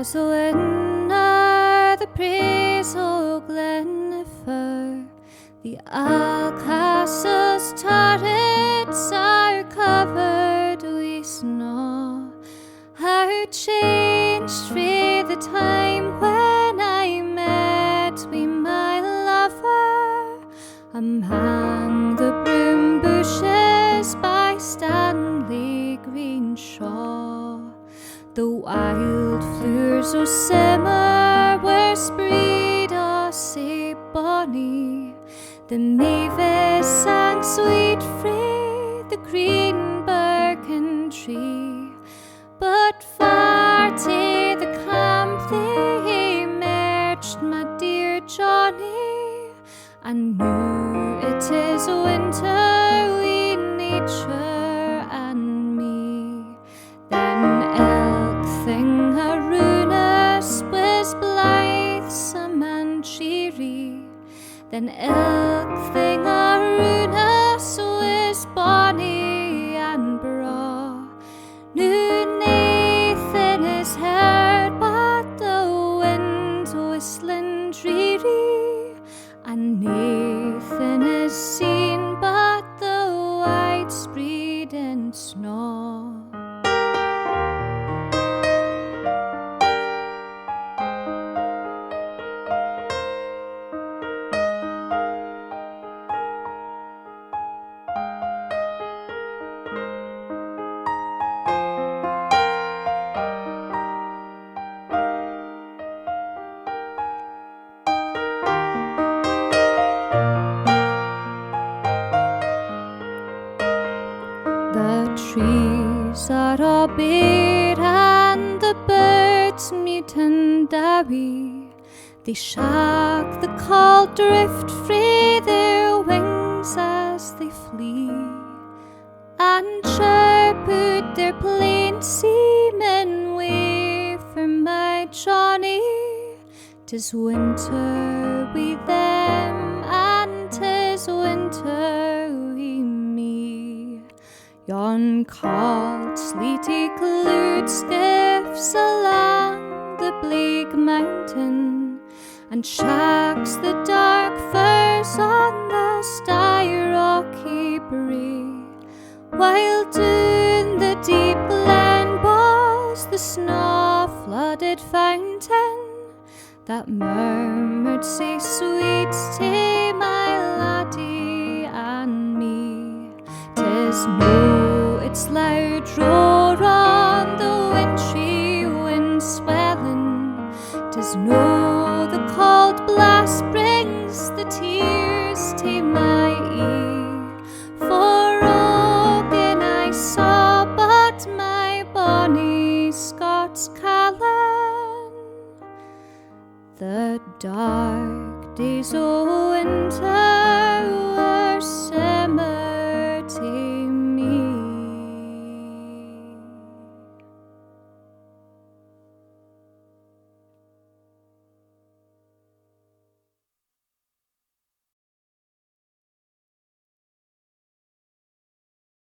was a winner, the praise o' Gleniffer. The auld castle's turrets are covered wi' snow. How changed frae the time when I met wi' my lover among the broom bushes by Stanley green shaw. The wild flowers o' summer were spread o' sae bonny. The mavis sang sweet frae the green birken tree. But far tae the camp they emerged, my dear Johnnie, and knew it is winter wi' nature and me. Then elk thing around us was blithesome and cheery. Then elk thing around us was bonny and braw. New Nathan is heard, but the wind whistling dreary, and Nathan is seen, but the widespread in snow. The trees are all bare and the birds meet and dowie. They shak the cauld drift frae their wings as they flee, and chirp out their plaints seemin way for my Johnnie. 'Tis winter wi' them and 'tis winter wi' me. Yon cauld, sleety, clood skiffs along the bleak mountain, and shaks the dark firs on the stye rocky brae, while doon the deep glen was the snaw-flooded fountain that murmured sae sweet tae my laddie and me. 'Tis no its loud roar on the wintry wind swelling. 'Tis no the cauld blast brings the tears tae my e'e. For Ogan I saw but my bonny Scots callan. The dark days